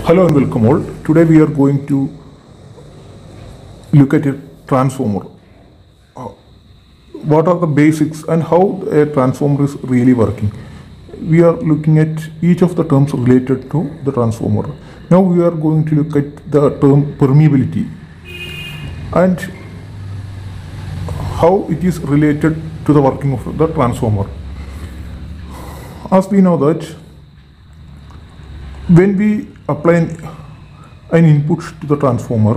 Hello and welcome all. Today we are going to look at a transformer. Uh, What are the basics and how a transformer is really working? We are looking at each of the terms related to the transformer. Now we are going to look at the term permeability and how it is related to the working of the transformer. As we know that when we apply an input to the transformer,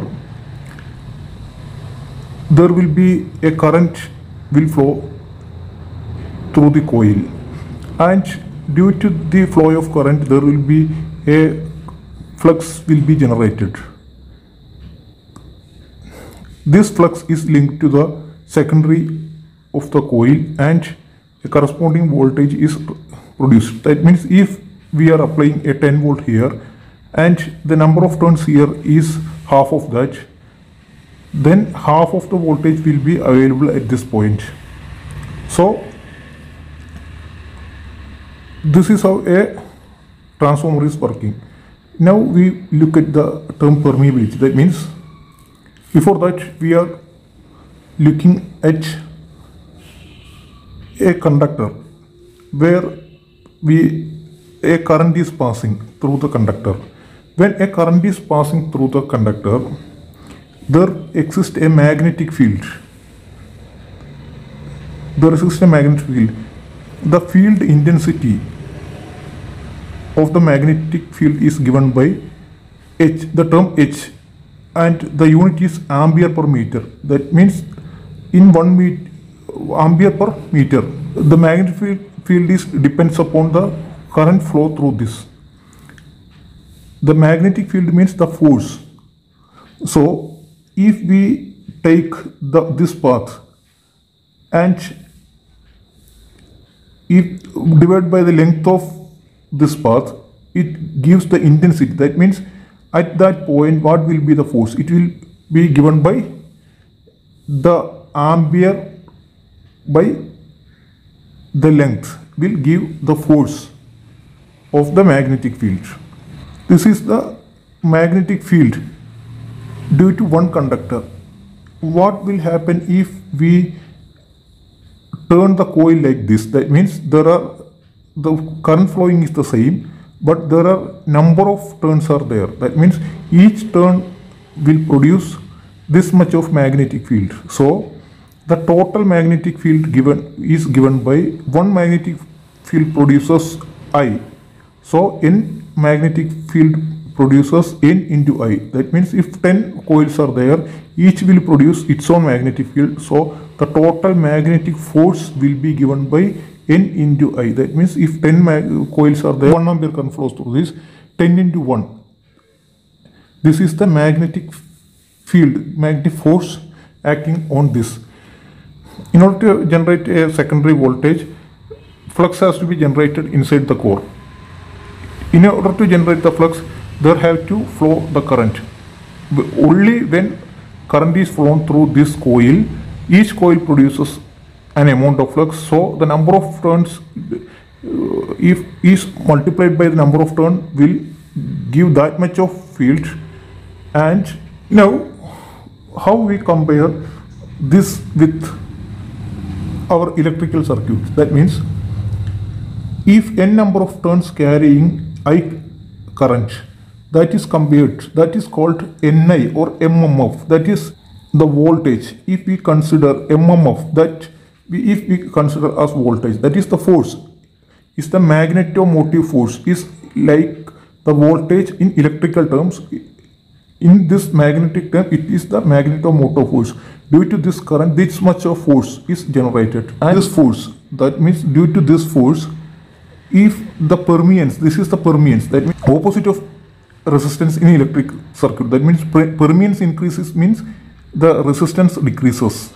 there will be a current will flow through the coil, and due to the flow of current there will be a flux will be generated. This flux is linked to the secondary of the coil and a corresponding voltage is produced. That means if we are applying a 10 volt here and the number of turns here is half of that, then half of the voltage will be available at this point. So this is how a transformer is working. Now we look at the term permeability. That means before that we are looking at a conductor where a current is passing through the conductor. When a current is passing through the conductor, there exists a magnetic field. There exists a magnetic field. The field intensity of the magnetic field is given by H, the term H, and the unit is ampere per meter. That means in 1 ampere per meter. The magnetic field depends upon the current flow through this. The magnetic field means the force. So if we take this path and if divided by the length of this path, it gives the intensity. That means at that point what will be the force? It will be given by the ampere by the length will give the force of the magnetic field. This is the magnetic field due to one conductor. What will happen if we turn the coil like this? That means the current flowing is the same, but there are number of turns are there. That means each turn will produce this much of magnetic field. So the total magnetic field is given by one magnetic field produces I. So N magnetic field produces N into I. That means if 10 coils are there, each will produce its own magnetic field. So the total magnetic force will be given by N into I. That means if 10 coils are there, 1 ampere current flows through this, 10 into 1. This is the magnetic field, magnetic force acting on this. In order to generate a secondary voltage, flux has to be generated inside the core. In order to generate the flux, there have to flow the current. Only when current is flown through this coil, each coil produces an amount of flux. So the number of turns, if is multiplied by the number of turns, will give that much of field. And now how we compare this with our electrical circuit? That means if n number of turns carrying I current, that is compared, that is called Ni or MMF, that is the voltage. If we consider MMF, if we consider as voltage, that is the force, is the magnetomotive force, is like the voltage in electrical terms. In this magnetic term, it is the magnetomotive force. Due to this current, this much of force is generated, and this force, that means due to this force, if the permeance, this is the permeance, that means opposite of resistance in electric circuit. That means permeance increases means the resistance decreases.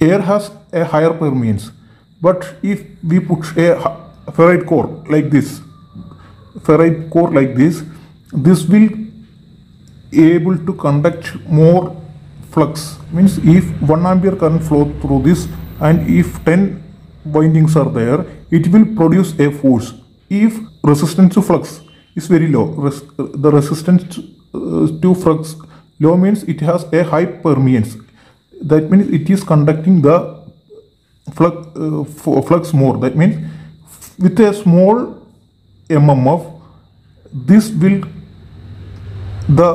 Air has a higher permeance, but if we put a ferrite core like this, this will able to conduct more flux. Means if 1 ampere current flow through this and if 10 windings are there, it will produce a force. If resistance to flux is very low. The resistance to flux low means it has a high permeance. That means it is conducting the flux more. That means with a small mmf, this will, the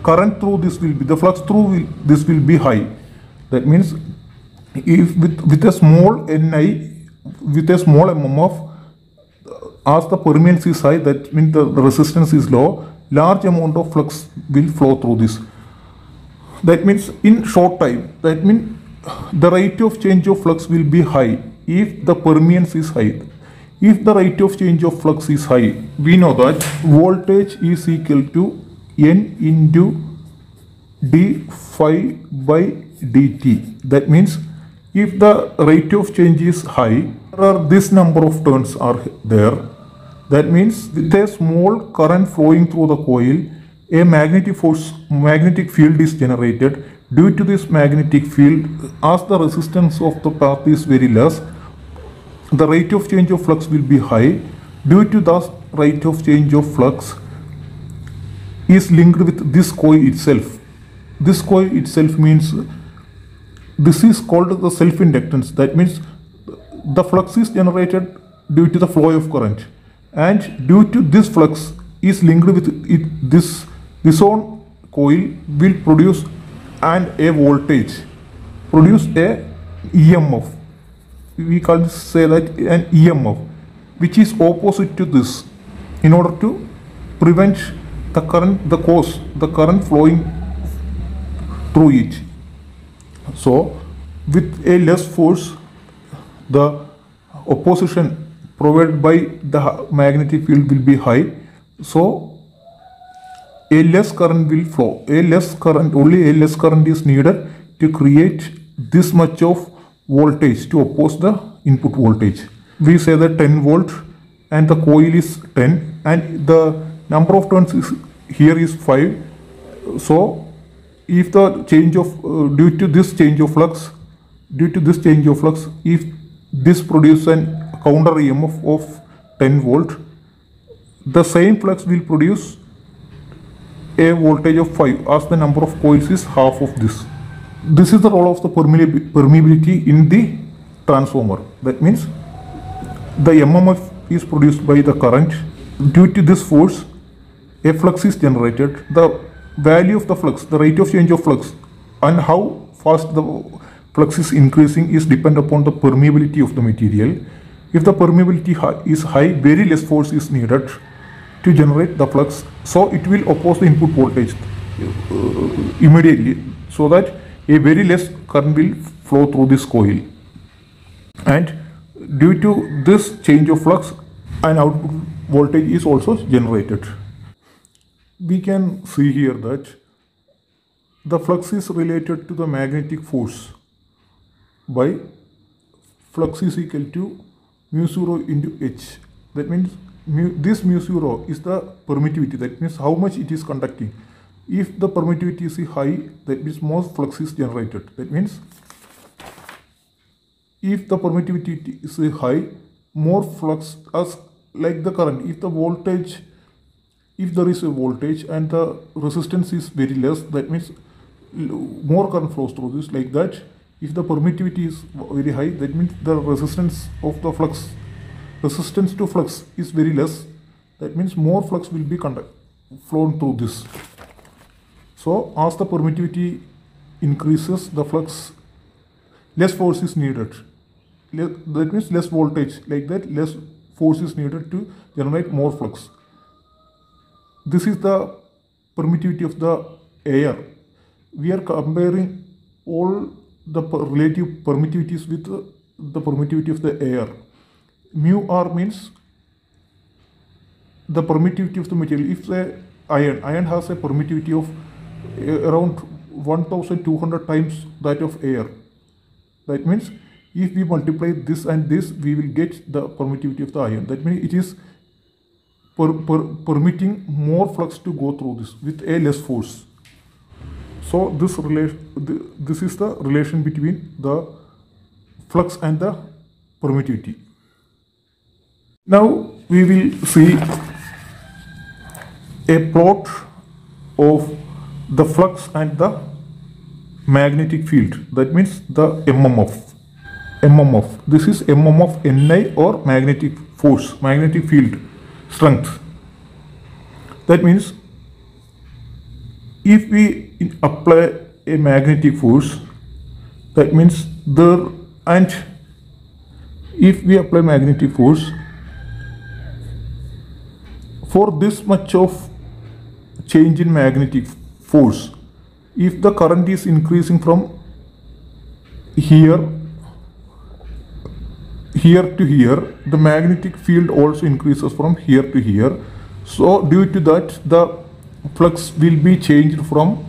current through this will be, the flux through this will be high. That means if with a small Ni, with a small mmf, as the permeance is high, that means the resistance is low, large amount of flux will flow through this. That means in short time, that means the rate of change of flux will be high if the permeance is high. If the rate of change of flux is high, we know that voltage is equal to N into d phi by dt. That means if the rate of change is high, there are this number of turns are there. That means with a small current flowing through the coil, a magnetic field is generated. Due to this magnetic field, as the resistance of the path is very less, the rate of change of flux will be high. Due to the rate of change of flux is linked with this coil itself. This coil itself means, this is called the self-inductance. That means the flux is generated due to the flow of current, and due to this flux is linked with it, this own coil will produce and a voltage, produce a EMF. We can say that an EMF which is opposite to this, in order to prevent the current, the current flowing through it. So with a less force, the opposition provided by the magnetic field will be high. So a less current will flow. Only a less current is needed to create this much of voltage to oppose the input voltage. We say that 10 volt and the coil is 10 and the number of turns is here is 5. So if the change of due to this change of flux, if this produces an counter EMF of 10 volt, the same flux will produce a voltage of 5 as the number of coils is half of this. This is the role of the permeability in the transformer. That means the MMF is produced by the current. Due to this force, a flux is generated. The value of the flux, the rate of change of flux, and how fast the flux is increasing is dependent upon the permeability of the material. If the permeability is high, very less force is needed to generate the flux, so it will oppose the input voltage immediately, so that a very less current will flow through this coil, and due to this change of flux, an output voltage is also generated. We can see here that the flux is related to the magnetic force by flux is equal to mu 0 into H. That means this mu 0 is the permittivity, that means how much it is conducting. If the permittivity is high, that means more flux is generated. That means if the permittivity is high, more flux, as like the current. If the voltage, if there is a voltage and the resistance is very less, that means more current flows through this, like that. If the permittivity is very high, that means the resistance of the flux, resistance to flux is very less, that means more flux will be flown through this. So as the permittivity increases, the flux, less force is needed. That means less voltage, like that, less force is needed to generate more flux. This is the permittivity of the air. We are comparing all the relative permittivities with the permittivity of the air. Mu r means the permittivity of the material. If the iron has a permittivity of around 1200 times that of air, that means if we multiply this and this, we will get the permittivity of the iron. That means it is permitting more flux to go through this with a less force. So this is the relation between the flux and the permittivity. Now we will see a plot of the flux and the magnetic field. That means the MMF. This is MMF Ni, or magnetic force, magnetic field strength. That means if we apply a magnetic force, that means there, and if we apply magnetic force for this much of change in magnetic force, if the current is increasing from here to here, the magnetic field also increases from here to here. So due to that, the flux will be changed from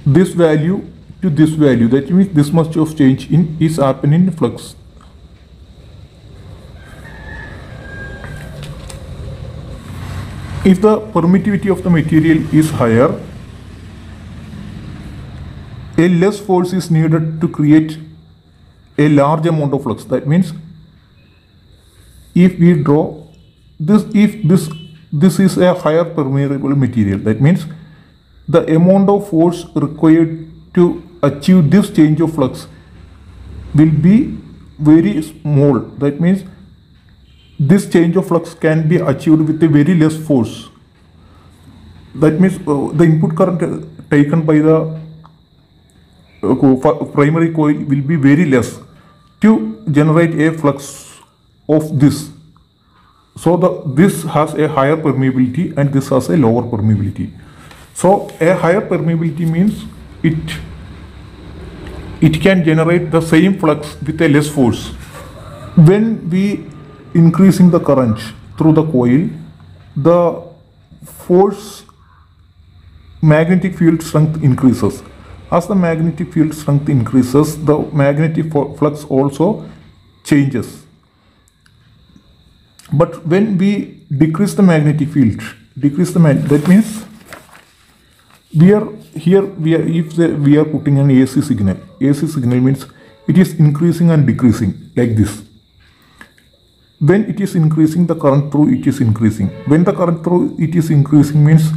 this value to this value. That means this much of change is happening in flux. If the permittivity of the material is higher, a less force is needed to create a large amount of flux. That means if we draw this, if this is a higher permeable material, that means the amount of force required to achieve this change of flux will be very small. That means this change of flux can be achieved with a very less force. That means the input current taken by the primary coil will be very less to generate a flux of this. So this has a higher permeability and this has a lower permeability. So a higher permeability means it can generate the same flux with a less force. When we increasing the current through the coil, the force magnetic field strength increases. As the magnetic field strength increases, the magnetic flux also changes. But when we decrease the magnetic field, that means we are putting an AC signal. AC signal means it is increasing and decreasing like this. When it is increasing, the current through it is increasing. When the current through it is increasing means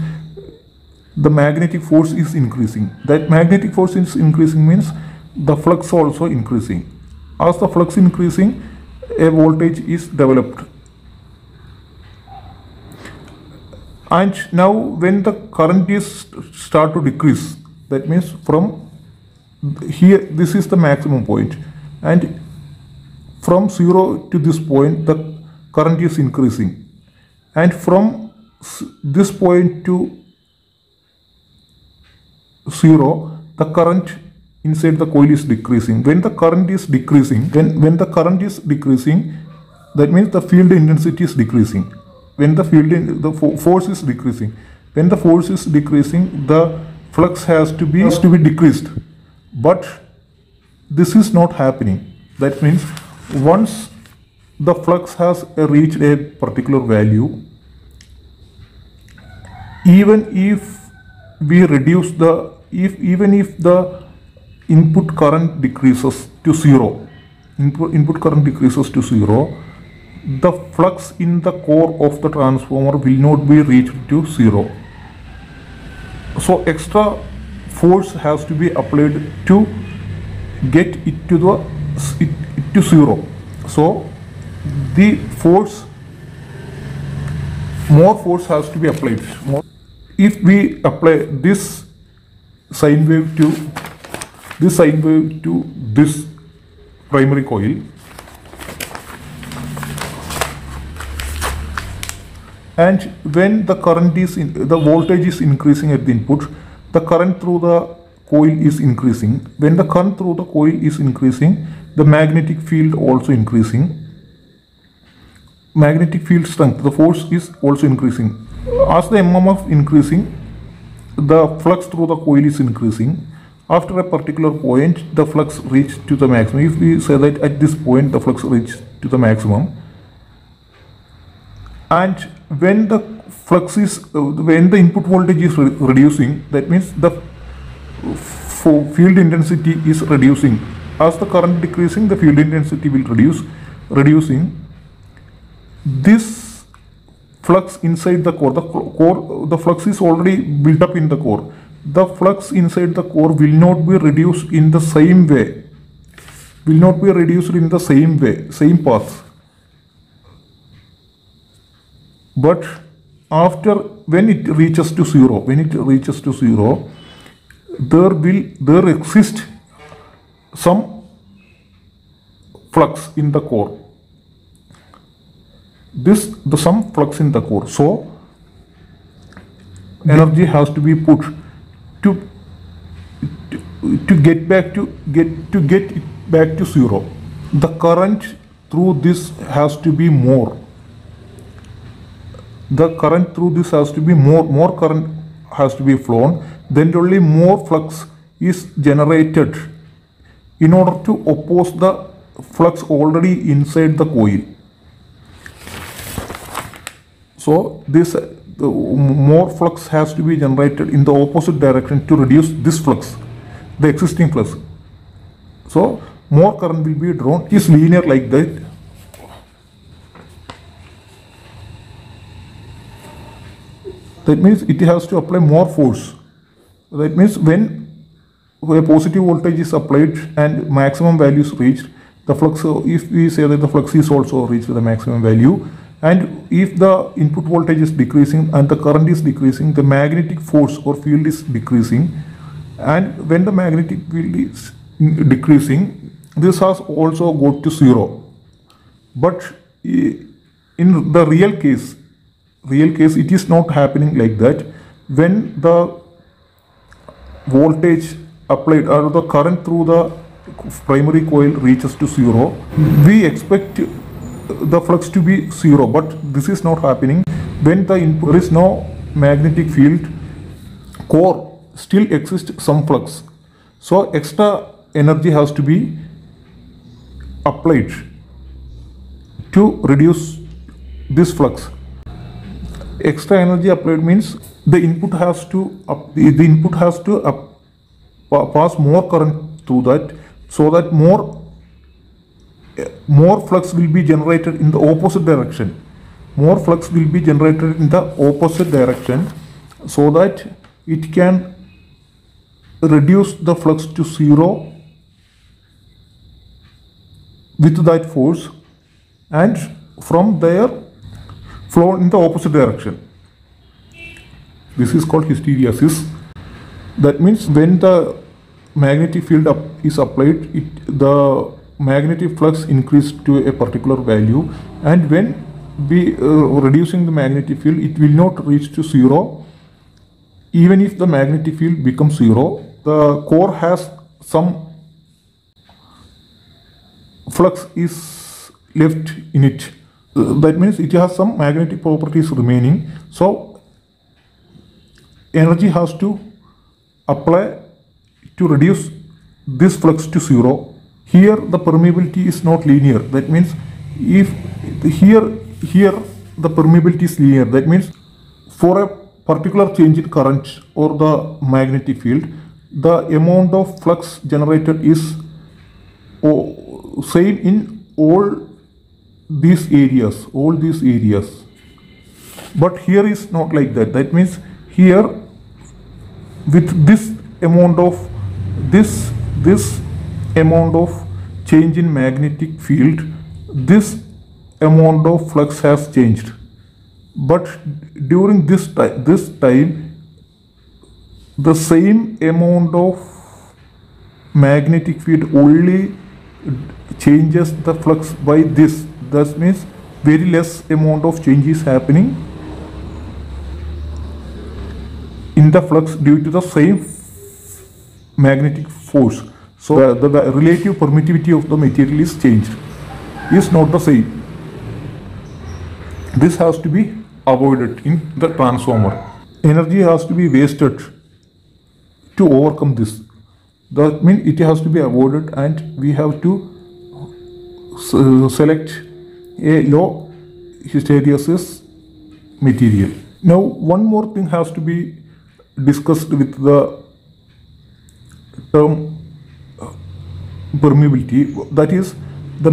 the magnetic force is increasing. That magnetic force is increasing means the flux also increasing. As the flux increasing, a voltage is developed. And now when the current is start to decrease, that means from here, this is the maximum point, and from 0 to this point the current is increasing, and from this point to 0 the current inside the coil is decreasing. When the current is decreasing, when the current is decreasing, that means the field intensity is decreasing. When the force is decreasing, when the force is decreasing, the flux has to be decreased. But this is not happening. That means once the flux has reached a particular value, even if we reduce the even if the input current decreases to 0, input current decreases to 0, the flux in the core of the transformer will not be reached to 0. So extra force has to be applied to get it to 0. So the force, more force has to be applied. If we apply this sine wave to this primary coil, and when the current is the voltage is increasing at the input, the current through the coil is increasing. When the current through the coil is increasing, the magnetic field also increasing. Magnetic field strength, the force is also increasing. As the MMF increasing, the flux through the coil is increasing. After a particular point, the flux reached to the maximum. If we say that at this point the flux reached to the maximum, and when the flux is when the input voltage is reducing, that means the field intensity is reducing. As the current decreasing, the field intensity will reducing. This flux inside the core. The flux is already built up in the core. The flux inside the core will not be reduced in the same way. Will not be reduced in the same way, same path. But after, when it reaches to zero, there exists some flux in the core. Some flux in the core. So energy has to be put to get it back to zero. The current through this has to be more. The current through this has to be more current has to be flown, then only more flux is generated in order to oppose the flux already inside the coil. So this more flux has to be generated in the opposite direction to reduce this flux, the existing flux. So more current will be drawn. It is linear like that. That means it has to apply more force. That means when a positive voltage is applied and maximum value is reached, the flux, if we say that the flux is also reached the maximum value, and if the input voltage is decreasing and the current is decreasing, the magnetic force or field is decreasing, and when the magnetic field is decreasing, this has also got to zero. But in the real case it is not happening like that. When the voltage applied or the current through the primary coil reaches to zero, we expect the flux to be zero, but this is not happening. When the input, there is no magnetic field, core still exists some flux, so extra energy has to be applied to reduce this flux. Extra energy applied means the input has to pass more current through that, so that more flux will be generated in the opposite direction. More flux will be generated in the opposite direction, so that it can reduce the flux to zero with that force, and from there flow in the opposite direction. This is called hysteresis. That means when the magnetic field is applied, the magnetic flux increased to a particular value, and when we reducing the magnetic field, it will not reach to zero. Even if the magnetic field becomes zero, the core has some flux is left in it. That means it has some magnetic properties remaining. So energy has to apply to reduce this flux to zero. Here the permeability is not linear. That means if here the permeability is linear, that means for a particular change in current or the magnetic field, the amount of flux generated is same in all these areas. But here is not like that. That means here with this amount of change in magnetic field, this amount of flux has changed. But during this time, the same amount of magnetic field only changes the flux by this. That means very less amount of change is happening in the flux due to the same magnetic force. So the relative permittivity of the material is changed, is not the same. This has to be avoided in the transformer. Energy has to be wasted to overcome this. That means it has to be avoided, and we have to select a low hysteresis material. Now one more thing has to be discussed with the term permeability, that is the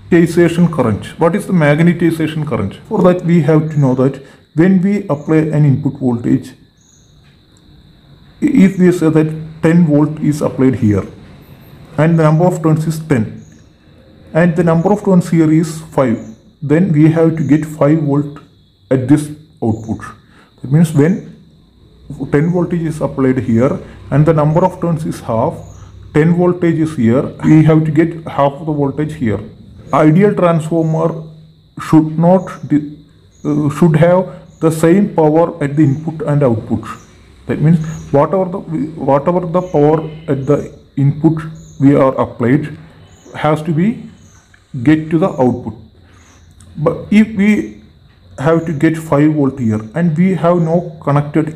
magnetization current. What is the magnetization current? For that we have to know that when we apply an input voltage, if we say that 10 volt is applied here and the number of turns is 10 and the number of turns here is 5, then we have to get 5 volt at this output. That means when 10 voltage is applied here and the number of turns is half, 10 voltage is here, we have to get half of the voltage here. Ideal transformer should not should have the same power at the input and output. That means whatever the power at the input we are applied has to be get to the output. But if we have to get 5 volt here and we have not connected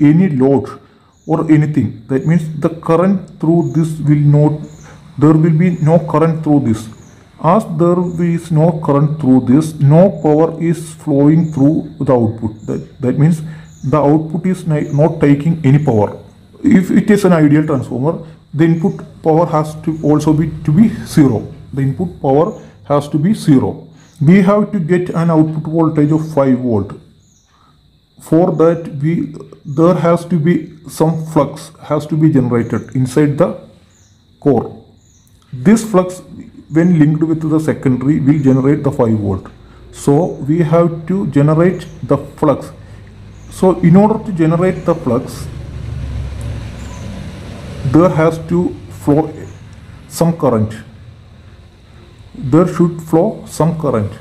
any load or anything, that means the current through this there will be no current through this. As there is no current through this, no power is flowing through the output. That means the output is not taking any power. If it is an ideal transformer, the input power has to also be zero. The input power has to be zero. We have to get an output voltage of 5 volt. For that there has to be some flux has to be generated inside the core. This flux, when linked with the secondary, will generate the 5 volt. So we have to generate the flux. So in order to generate the flux, there has to flow some current. There should flow some current.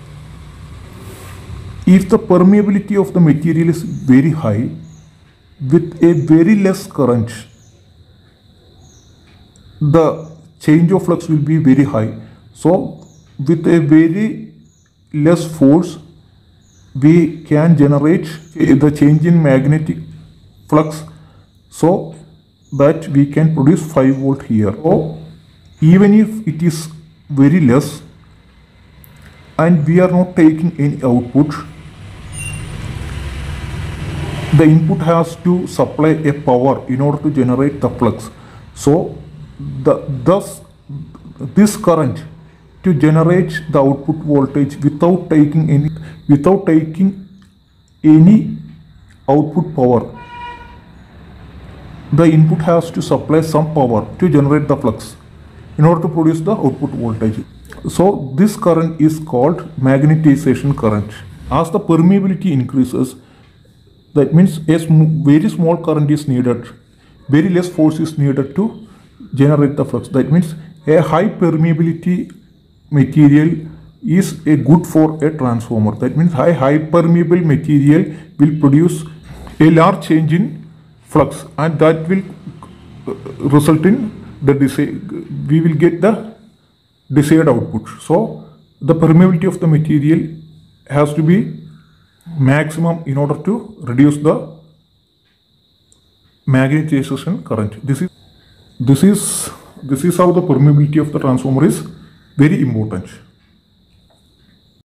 If the permeability of the material is very high, with a very less current, the change of flux will be very high. So with a very less force, we can generate the change in magnetic flux so that we can produce 5 volt here. So even if it is very less and we are not taking any output, the input has to supply a power in order to generate the flux. So thus this current to generate the output voltage without taking any output power, the input has to supply some power to generate the flux in order to produce the output voltage. So this current is called magnetization current. As the permeability increases, that means a very small current is needed, very less force is needed to generate the flux. That means a high permeability material is a good for a transformer. That means high permeable material will produce a large change in flux and that will result in we will get the desired output. So the permeability of the material has to be maximum in order to reduce the magnetization current. This is how the permeability of the transformer is very important.